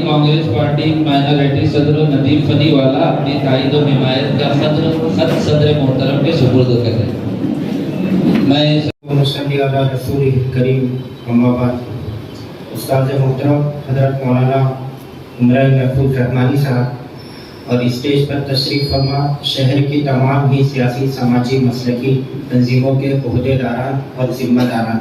Congress party minority सदर Nadeem funny वाला अपनी ताईद और हिमायत का खत सदर मोहतरम के सुपुर्द कर रहे हैं। मैं मुसल्ली अला रसूल करीम अम्मा बाद उस्ताद मोहतरम हजरत मौलाना उमरान महफूज रहमानी साहब और स्टेज पर तशरीफ़ फरमा शहर की तमाम ही सियासी समाजी मसलकी तंजीमों के ओहदेदारान और जिम्मेदारान,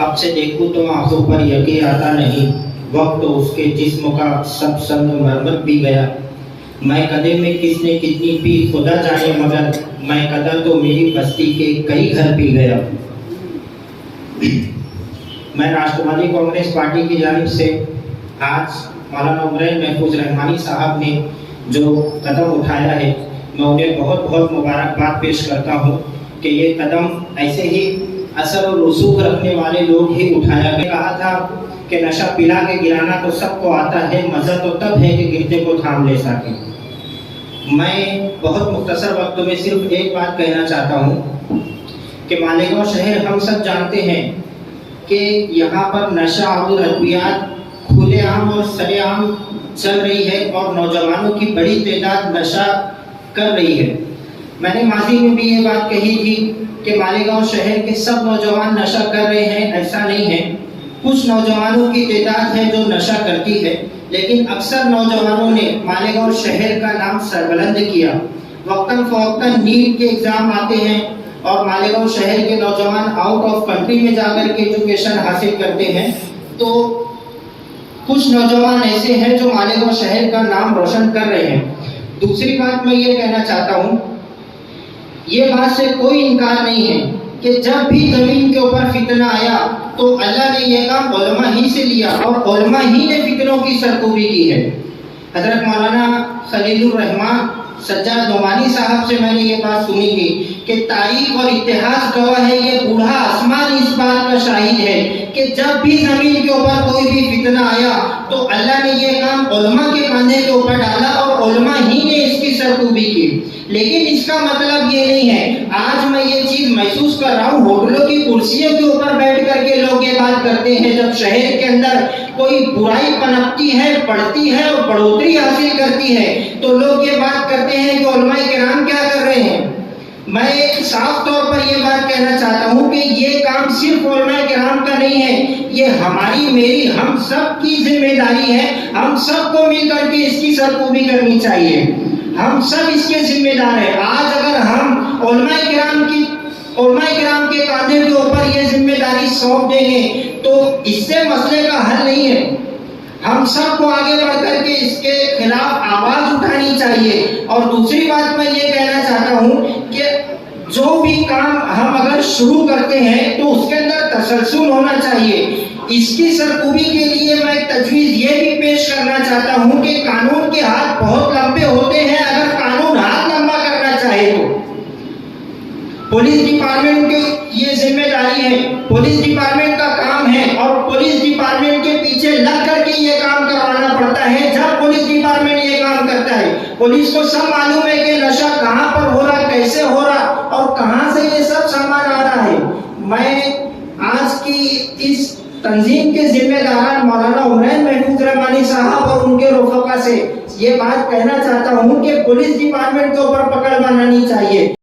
अब से देखूं तो आंखों पर यकीन आता नहीं, वक्त तो उसके जिस्म का सब संग मरमर पी गया। मैं कदे में किसने कितनी पी खुदा जाने, मगर मैं कदा तो मेरी बस्ती के कई घर पी गया। मैं राष्ट्रवादी कांग्रेस पार्टी की जानिब से आज मौलाना उमरान महफूज रहमानी साहब ने जो कदम उठाया है, मैं उन्हें बहुत बहुत मुबारकबाद पेश करता हूँ कि ये कदम ऐसे ही असर और रसूख रखने वाले लोग ही उठाया गया। कहा था कि नशा पिला के गिराना तो सबको आता है, मज़ा तो तब है कि गिरते को थाम ले सके। मैं बहुत मुख्तसर वक्त में सिर्फ एक बात कहना चाहता हूँ कि मालेगांव शहर हम सब जानते हैं कि यहाँ पर नशा और अद्वियात खुलेआम और सरेआम चल रही है और नौजवानों की बड़ी तादाद नशा कर रही है। मैंने माजी में भी ये बात कही थी कि मालेगांव शहर के सब नौजवान नशा कर रहे हैं, ऐसा नहीं है। कुछ नौजवानों की तादाद है जो नशा करती है, लेकिन अक्सर नौजवानों ने मालेगांव शहर का नाम सरबुलंद किया। वक्तन फवक्तन नीट के एग्ज़ाम आते हैं और मालेगांव शहर के नौजवान आउट ऑफ कंट्री में जाकर के एजुकेशन हासिल करते हैं, तो कुछ नौजवान ऐसे हैं जो मालेगांव शहर का नाम रोशन कर रहे हैं। दूसरी बात मैं ये कहना चाहता हूँ, ये बात से कोई इनकार नहीं है कि जब भी ज़मीन के ऊपर फितना आया तो अल्लाह ने यह काम उलमा ही से लिया और उलमा ही ने फितनों की सरकूबी की है। हज़रत मौलाना खलीलुर रहमान सज्जाद नोमानी साहब से मैंने ये बात सुनी थी कि तारीख और इतिहास गवाह है, ये बूढ़ा आसमान इस बात का शाहिद है कि जब भी ज़मीन के ऊपर कोई भी फितना आया तो अल्लाह ने ये काम उलमा के कंधे के ऊपर डाला और उलमा ही ने इसकी सरकूबी की। लेकिन इसका मतलब ये नहीं है, आज मैं ये चीज़ महसूस कर रहा हूँ, होटलों की कुर्सियों के ऊपर बैठ करके लोग ये बात करते हैं, जब शहर के अंदर कोई बुराई पनपती है, बढ़ती है और बढ़ोतरी हासिल करती है, तो लोग ये बात करते हैं कि उलमाए किराम क्या कर रहे हैं। मैं साफ तौर पर ये बात कहना चाहता हूँ कि ये काम सिर्फ उलमाए किराम का नहीं है, ये हमारी मेरी हम सब की जिम्मेदारी है। हम सबको मिल करके इसकी सरकूबी करनी चाहिए, हम सब इसके जिम्मेदार हैं। आज अगर हम उलमाए किराम के कांधे के ऊपर ये जिम्मेदारी सौंप देंगे तो इससे मसले का हल नहीं है। हम सबको आगे बढ़ करके इसके खिलाफ आवाज उठानी चाहिए। और दूसरी बात मैं ये कहना चाहता हूँ कि जो भी काम हम अगर शुरू करते हैं तो उसके अंदर तसलसल होना चाहिए। इसकी सरकूबी के लिए मैं तजवीज़ ये भी पेश करना चाहता हूँ कि कानून के हाथ बहुत लंबे होते हैं, अगर कानून हाथ लंबा करना चाहे तो पुलिस डिपार्टमेंट की ये जिम्मेदारी है, पुलिस डिपार्टमेंट का काम है और पुलिस डिपार्टमेंट के पीछे लग करके ये काम करवाना पड़ता है। जब पुलिस डिपार्टमेंट ये काम करता है, पुलिस को सब मालूम है कि नशा कहाँ पर हो रहा, कैसे हो रहा और कहाँ से ये सब सामान आ रहा है। मैं आज की इस तंजीम के जिम्मेदार मौलाना उमरान महफूज रहमानी साहब और उनके रफ़का से ये बात कहना चाहता हूँ कि पुलिस डिपार्टमेंट के ऊपर पकड़ बनानी चाहिए।